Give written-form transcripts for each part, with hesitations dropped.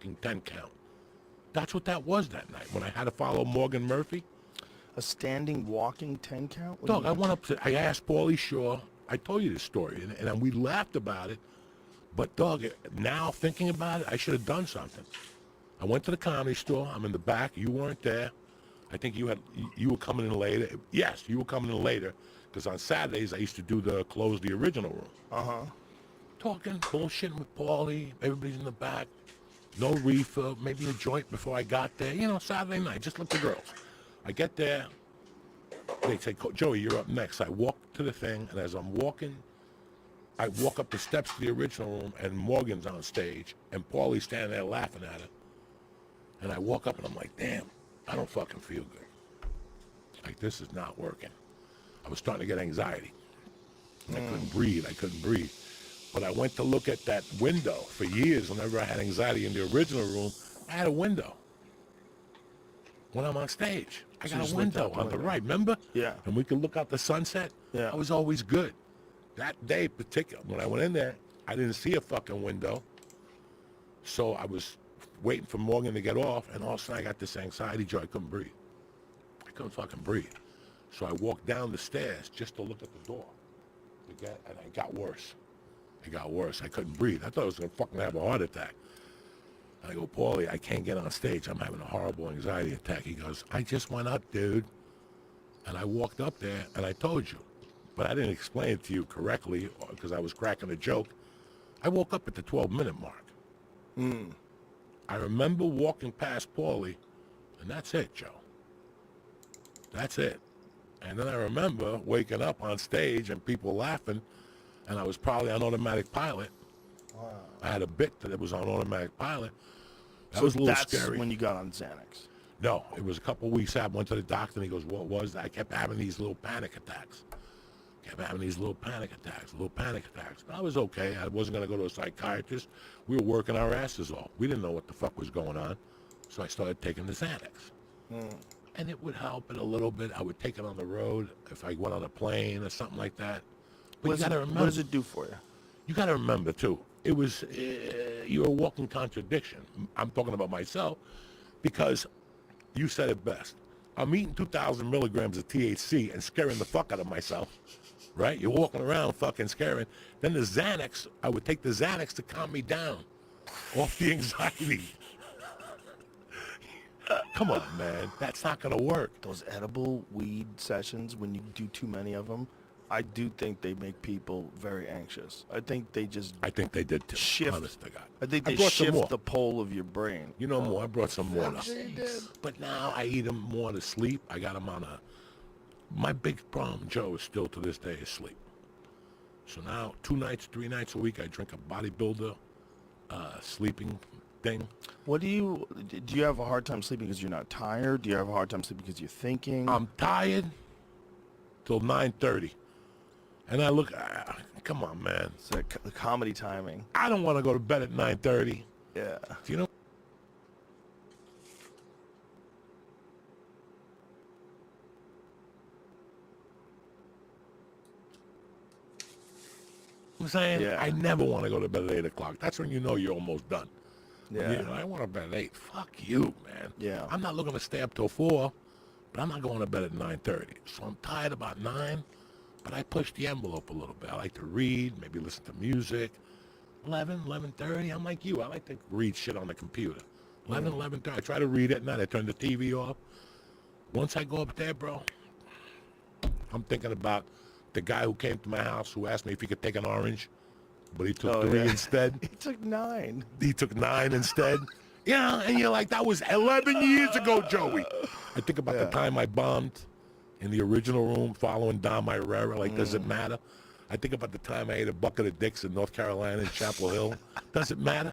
walking 10 count. That's what that was that night when I had to follow Morgan Murphy. A standing walking 10 count? Dog, I asked Paulie Shaw. I told you this story, and we laughed about it. But, dog, now thinking about it, I should have done something. I went to the Comedy Store. I'm in the back. You weren't there. I think you were coming in later. Yes, you were coming in later, because on Saturdays I used to close the original room. Uh-huh. Talking, bullshitting with Paulie. Everybody's in the back. No refill, maybe a joint before I got there. You know, Saturday night, just like the girls. I get there. They say, Joey, you're up next. I walk to the thing, and as I'm walking, I walk up the steps to the original room, and Morgan's on stage, and Paulie's standing there laughing at her. And I walk up, and I'm like, damn, I don't fucking feel good. Like, this is not working. I was starting to get anxiety. I couldn't breathe. But I went to look at that window. For years, whenever I had anxiety in the original room, I had a window. When I'm on stage, I got a window on the right, remember? Yeah. And we could look out the sunset. Yeah. I was always good. That day particular, when I went in there, I didn't see a fucking window. So I was waiting for Morgan to get off, and all of a sudden I got this anxiety, Joe. I couldn't breathe. I couldn't fucking breathe. So I walked down the stairs just to look at the door. And it got worse. It got worse. I couldn't breathe. I thought I was going to fucking have a heart attack. I go, Paulie, I can't get on stage. I'm having a horrible anxiety attack. He goes, I just went up, dude. And I walked up there, and I told you. But I didn't explain it to you correctly because I was cracking a joke. I woke up at the 12-minute mark. I remember walking past Paulie, and that's it, Joe. That's it. And then I remember waking up on stage and people laughing, and I was probably on automatic pilot. Wow. I had a bit that it was on automatic pilot. That was a little that's scary. When you got on Xanax? No, it was a couple of weeks out. I went to the doctor, and he goes, what was that? I kept having these little panic attacks. But I was okay. I wasn't going to go to a psychiatrist. We were working our asses off. We didn't know what the fuck was going on. So I started taking the Xanax. And it would help it a little bit. I would take it on the road if I went on a plane or something like that. But you got to remember. What does it do for you? You got to remember, too, it was, you're a walking contradiction. I'm talking about myself because you said it best. I'm eating 2,000 milligrams of THC and scaring the fuck out of myself, right? You're walking around fucking scaring. Then the Xanax, I would take the Xanax to calm me down off the anxiety. Come on, man. That's not going to work. Those edible weed sessions, when you do too many of them, I do think they make people very anxious. I think they did too. Shift. Honest to God. I think they shift the pole of your brain. You know more. I brought some more. I'm sure you did. But now I eat them more to sleep. I got them on my big problem, Joe, is still to this day is sleep. So now 2 nights, 3 nights a week, I drink a bodybuilder sleeping thing. Do you have a hard time sleeping because you're not tired? Do you have a hard time sleeping because you're thinking? I'm tired till 9:30. And I look, come on, man. It's the comedy timing. I don't want to go to bed at 9:30. Yeah. Do you know? I'm saying? Yeah. I never want to go to bed at 8 o'clock. That's when you know you're almost done. Yeah. You know, I want to bed at 8. Fuck you, man. Yeah. I'm not looking to stay up till 4, but I'm not going to bed at 9:30. So I'm tired about 9. But I push the envelope a little bit. I like to read, maybe listen to music. 11:30, I'm like you. I like to read shit on the computer. 11:30, I try to read at night. I turn the TV off. Once I go up there, bro, I'm thinking about the guy who came to my house who asked me if he could take an orange, but he took 3 instead. He took 9. He took 9 instead. Yeah, and you're like, that was 11 years ago, Joey. I think about the time I bombed in the original room following Dom Irera, like, does it matter? I think about the time I ate a bucket of dicks in North Carolina in Chapel Hill. Does it matter?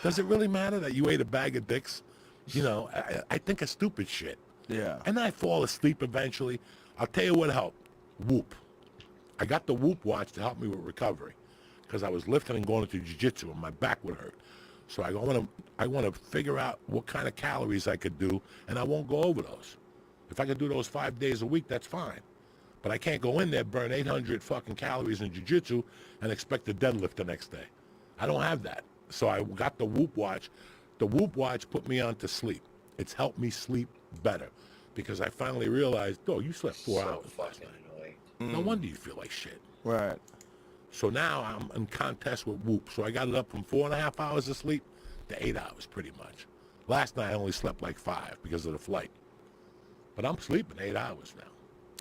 Does it really matter that you ate a bag of dicks? You know, I think of stupid shit. Yeah. And I fall asleep eventually. I'll tell you what helped. Whoop. I got the Whoop watch to help me with recovery because I was lifting and going into jiu-jitsu and my back would hurt. So I want to figure out what kind of calories I could do, and I won't go over those. If I could do those 5 days a week, that's fine. But I can't go in there, burn 800 fucking calories in jiu-jitsu and expect to deadlift the next day. I don't have that. So I got the Whoop watch the Whoop watch put me on to sleep. It's helped me sleep better because I finally realized, oh, you slept 4 hours last night. No wonder you feel like shit. Right. So now I'm in contest with Whoop. So I got it up from 4.5 hours of sleep to 8 hours pretty much. Last night I only slept like 5 because of the flight. But I'm sleeping 8 hours now.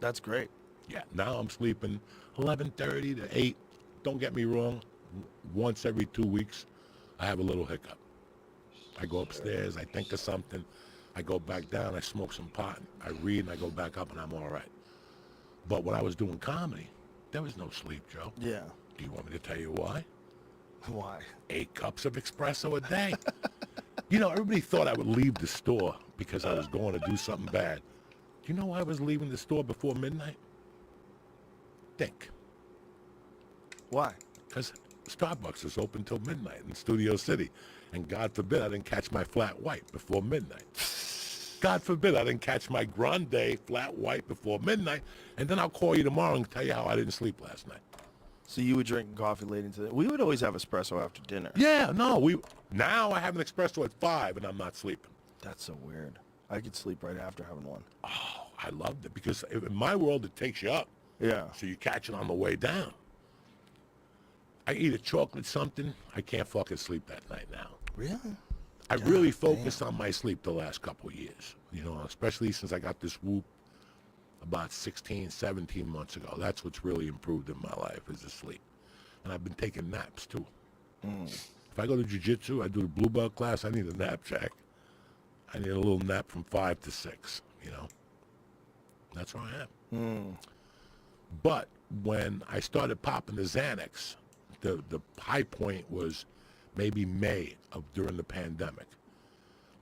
That's great. Yeah, now I'm sleeping 11:30 to 8. Don't get me wrong. Once every 2 weeks, I have a little hiccup. I go upstairs, I think of something, I go back down, I smoke some pot, I read, and I go back up, and I'm all right. But when I was doing comedy, there was no sleep, Joe. Yeah. Do you want me to tell you why? Why? 8 cups of espresso a day. You know, everybody thought I would leave the store because I was going to do something bad. Do you know why I was leaving the store before midnight? Think. Why? Because Starbucks is open till midnight in Studio City. And God forbid I didn't catch my flat white before midnight. God forbid I didn't catch my grande flat white before midnight. And then I'll call you tomorrow and tell you how I didn't sleep last night. So you would drink coffee late into the... We would always have espresso after dinner. Yeah, no, now I have an espresso at 5 and I'm not sleeping. That's so weird. I could sleep right after having one. Oh, I loved it because in my world it takes you up. Yeah. So you catch it on the way down. I eat a chocolate something, I can't fucking sleep that night now. Really? I really focused on my sleep the last couple of years, you know, especially since I got this Whoop about 16, 17 months ago. That's what's really improved in my life is the sleep. And I've been taking naps too. If I go to jiu-jitsu, I do the blue belt class, I need a nap, Jack. I need a little nap from 5 to 6, you know. That's where I am. But when I started popping the Xanax, the high point was maybe May of during the pandemic.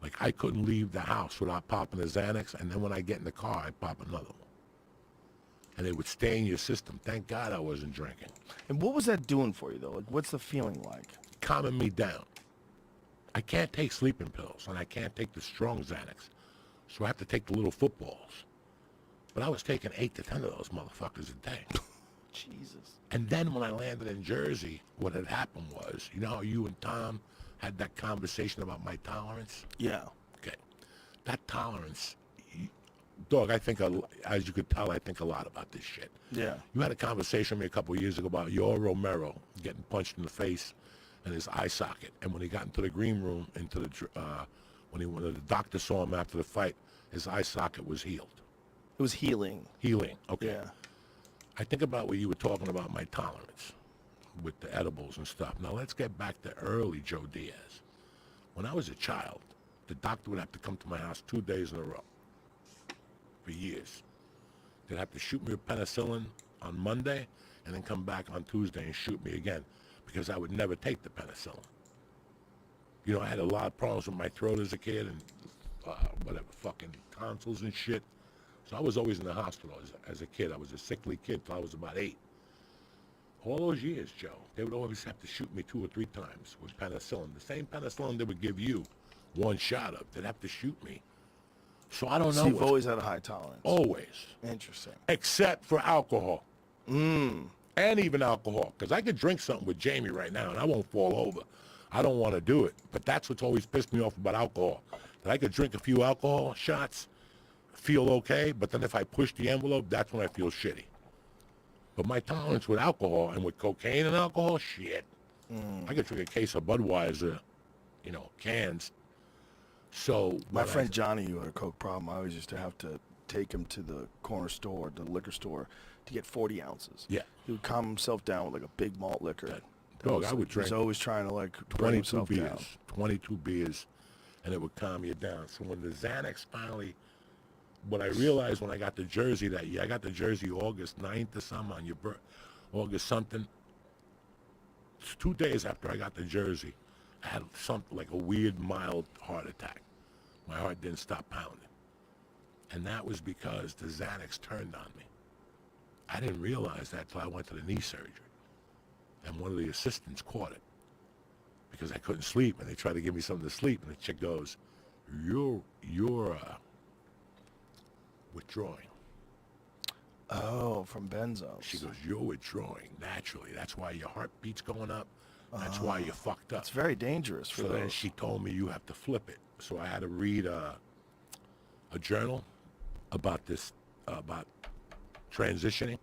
Like I couldn't leave the house without popping the Xanax, and then when I get in the car, I'd pop another one. And it would stay in your system. Thank God I wasn't drinking. And what was that doing for you, though? Like, what's the feeling like? Calming me down. I can't take sleeping pills, and I can't take the strong Xanax. So I have to take the little footballs. But I was taking 8 to 10 of those motherfuckers a day. Jesus. And then when I landed in Jersey, what had happened was, you know how you and Tom had that conversation about my tolerance? Yeah. Okay. That tolerance, dog, I think, as you could tell, I think a lot about this shit. Yeah. You had a conversation with me a couple of years ago about your Romero getting punched in the face and his eye socket. And when he got into the green room, when the doctor saw him after the fight, his eye socket was healed. It was healing. Healing, okay. Yeah. I think about what you were talking about, my tolerance with the edibles and stuff. Now let's get back to early Joe Diaz. When I was a child, the doctor would have to come to my house 2 days in a row for years. They'd have to shoot me with penicillin on Monday and then come back on Tuesday and shoot me again because I would never take the penicillin. You know, I had a lot of problems with my throat as a kid and whatever, fucking tonsils and shit. So I was always in the hospital as a kid. I was a sickly kid till I was about 8. All those years, Joe, they would always have to shoot me 2 or 3 times with penicillin. The same penicillin they would give you one shot of. They'd have to shoot me. So I don't know. So you've always had a high tolerance. Always. Interesting. Except for alcohol. And even alcohol. Because I could drink something with Jamie right now and I won't fall over. I don't want to do it. But that's what's always pissed me off about alcohol. That I could drink a few alcohol shots, feel okay, but then if I push the envelope, that's when I feel shitty. But my tolerance with alcohol and with cocaine and alcohol, shit. I could drink a case of Budweiser, you know, cans. So My friend Johnny, who had a coke problem, I always used to have to take him to the corner store, the liquor store, to get 40 ounces. Yeah. He would calm himself down with like a big malt liquor. Dog, I would drink He was always trying to like bring 22 himself beers, down. 22 beers, and it would calm you down. So when the Xanax finally, what I realized when I got to Jersey that year, I got to Jersey August 9th or something on your birth, August something. 2 days after I got to Jersey, I had something like a weird mild heart attack. My heart didn't stop pounding. And that was because the Xanax turned on me. I didn't realize that till I went to the knee surgery. And one of the assistants caught it because I couldn't sleep, and they tried to give me something to sleep, and the chick goes, you're withdrawing. Oh, from benzos. She goes, you're withdrawing naturally. That's why your heartbeat's going up. That's why you're fucked up. It's very dangerous for So then those. she told me you have to flip it. So I had to read a journal about this, about transitioning.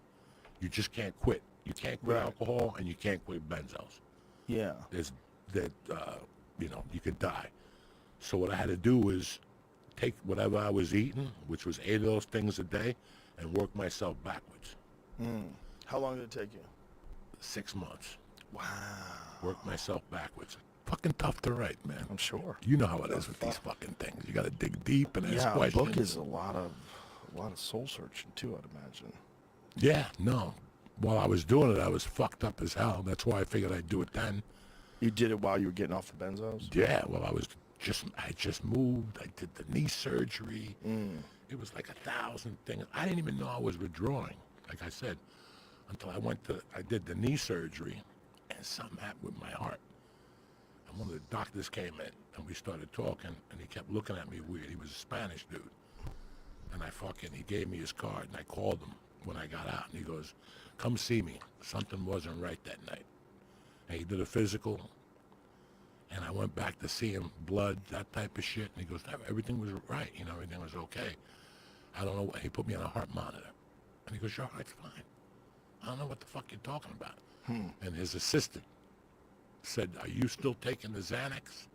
You just can't quit. You can't quit Right. alcohol and you can't quit benzos. Yeah. There's that, you know, you could die. So what I had to do was take whatever I was eating, which was 8 of those things a day, and work myself backwards. How long did it take you? 6 months. Wow. Work myself backwards. Fucking tough to write, man. I'm sure. You know how it is with these fucking things. You got to dig deep and ask Yeah, a questions. book is a lot of soul searching too, I'd imagine. Yeah, no. While I was doing it, I was fucked up as hell. That's why I figured I'd do it then. You did it while you were getting off the benzos? Yeah, well, I just moved. I did the knee surgery. It was like 1,000 things. I didn't even know I was withdrawing, like I said, until I did the knee surgery, and something happened with my heart. And one of the doctors came in, and we started talking, and he kept looking at me weird. He was a Spanish dude. And he gave me his card, and I called him when I got out, and he goes, come see me. Something wasn't right that night. And he did a physical, and I went back to see him, blood, that type of shit, and he goes, everything was right, you know, everything was okay. I don't know, he put me on a heart monitor. And he goes, your heart's fine. I don't know what the fuck you're talking about. And his assistant said, are you still taking the Xanax?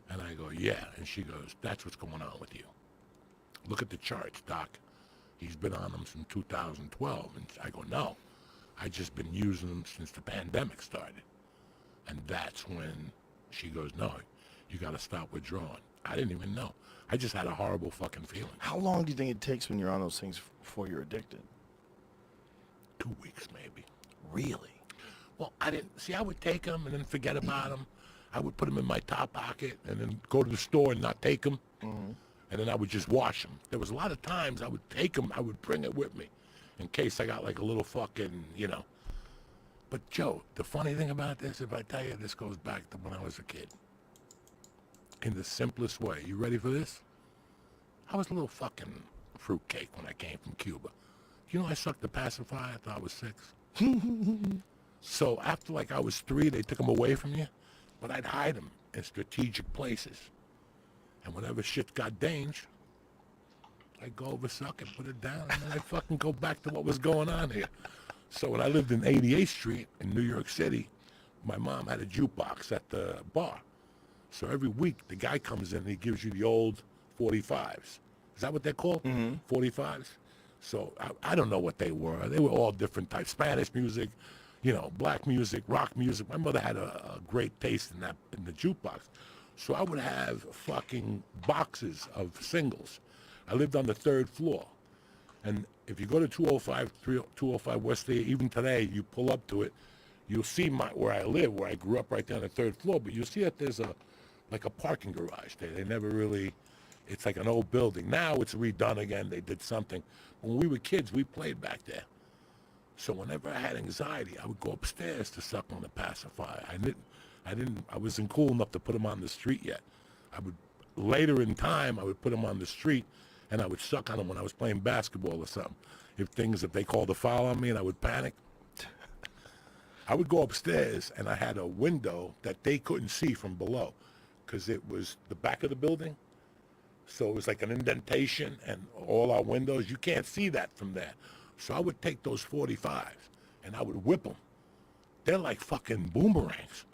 And I go, yeah. And she goes, that's what's going on with you. Look at the charts, Doc. He's been on them since 2012. And I go, no. I just been using them since the pandemic started. And that's when she goes, no, you got to stop withdrawing. I didn't even know. I just had a horrible fucking feeling. How long do you think it takes when you're on those things before you're addicted? 2 weeks, maybe. Really? Well, I would take them and then forget about them. I would put them in my top pocket and then go to the store and not take them. And then I would just wash them. There was a lot of times I would take them, I would bring it with me in case I got like a little fucking, you know. But Joe, the funny thing about this, if I tell you, this goes back to when I was a kid. In the simplest way. You ready for this? I was a little fucking fruitcake when I came from Cuba. You know I sucked the pacifier after I was 6? So after like I was 3, they took them away from you. But I'd hide them in strategic places. And whenever shit got dangerous, I'd go over suck and put it down, and then I'd fucking go back to what was going on here. So when I lived in 88th Street in New York City, my mom had a jukebox at the bar. So every week, the guy comes in and he gives you the old 45s. Is that what they're called? 45s? So I don't know what they were. They were all different types. Spanish music, you know, black music, rock music. My mother had a great taste in the jukebox. So I would have fucking boxes of singles. I lived on the 3rd floor. And if you go to 205 West 3, even today, you pull up to it, you'll see where I live, where I grew up right there on the 3rd floor, but you'll see that there's a parking garage there. They never really, it's like an old building. Now it's redone again. They did something. When we were kids, we played back there. So whenever I had anxiety, I would go upstairs to suck on the pacifier. I wasn't cool enough to put them on the street yet. Later in time, I would put them on the street and I would suck on them when I was playing basketball or something. If they called a foul on me and I would panic, I would go upstairs and I had a window that they couldn't see from below because it was the back of the building. So it was like an indentation and all our windows, you can't see that from there. So I would take those 45s and I would whip them. They're like fucking boomerangs.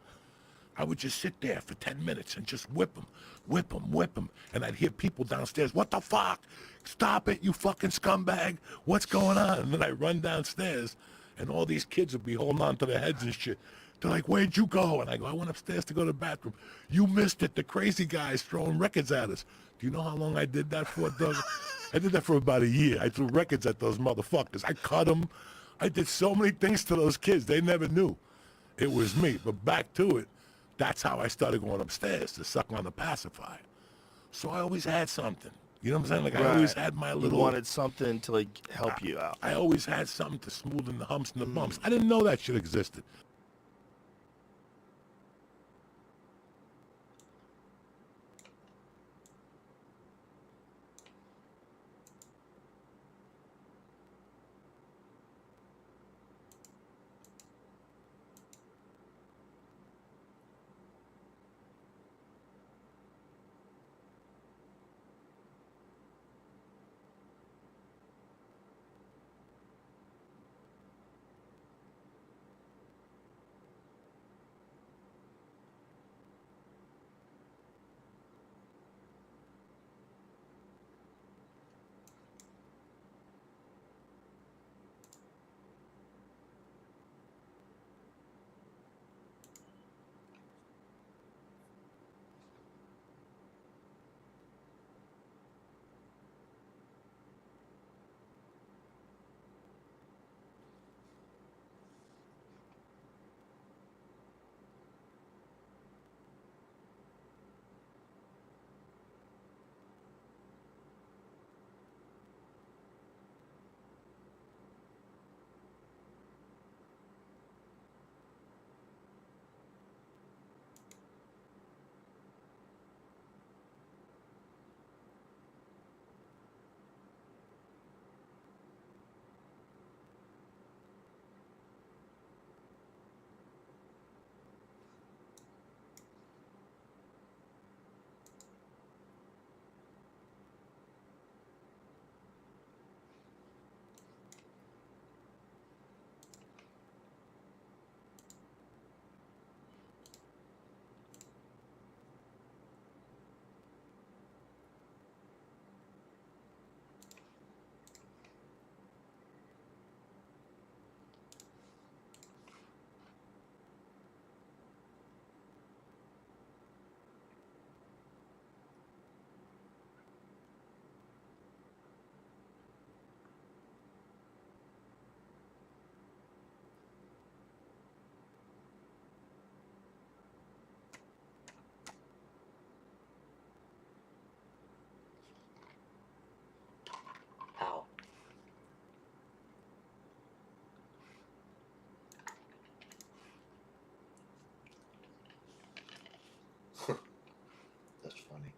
I would just sit there for 10 minutes and just whip them. And I'd hear people downstairs, what the fuck? Stop it, you fucking scumbag. What's going on? And then I run downstairs and all these kids would be holding on to their heads and shit. They're like, where'd you go? And I go, I went upstairs to go to the bathroom. You missed it. The crazy guys throwing records at us. Do you know how long I did that for, Doug? I did that for about a year. I threw records at those motherfuckers. I cut them. I did so many things to those kids. They never knew it was me. But back to it. That's how I started going upstairs to suck on the pacifier. So I always had something. You know what I'm saying? Like I always had my little. You wanted something to like help you out. I always had something to smoothen the humps and the bumps. I didn't know that shit existed. That's funny.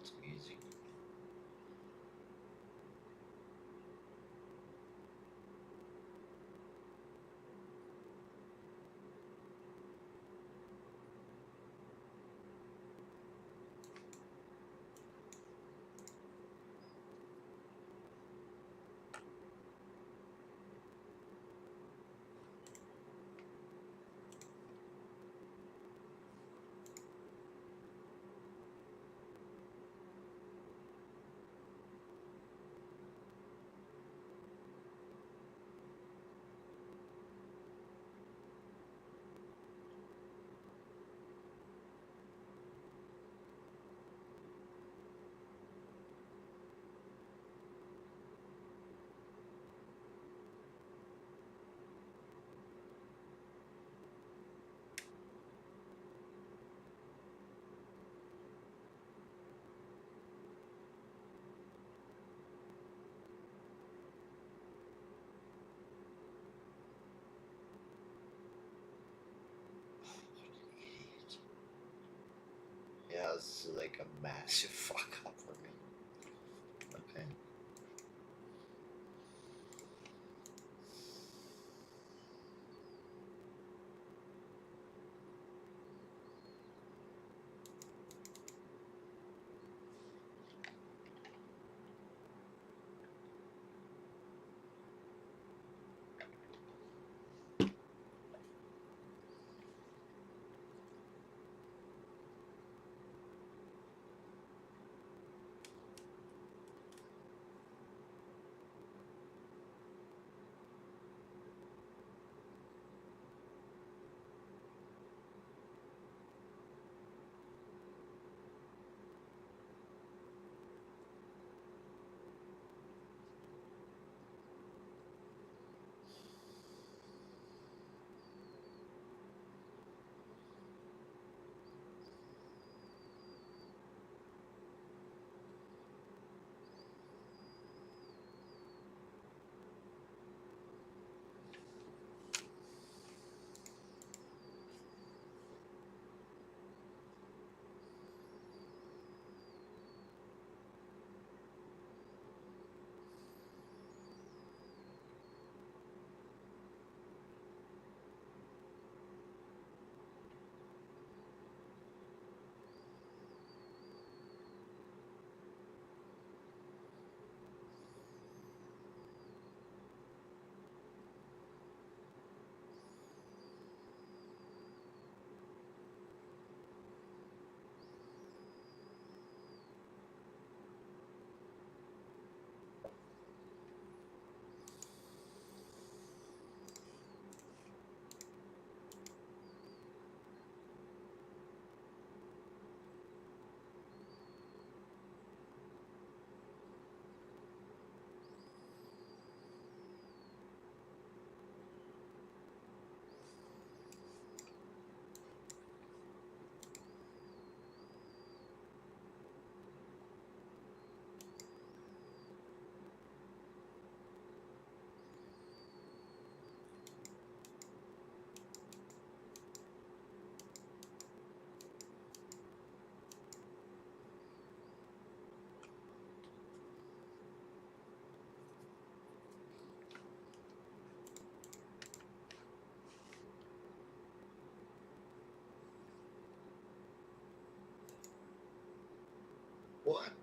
That's easy. Yeah, this is like a massive fuck up for me. Okay. What?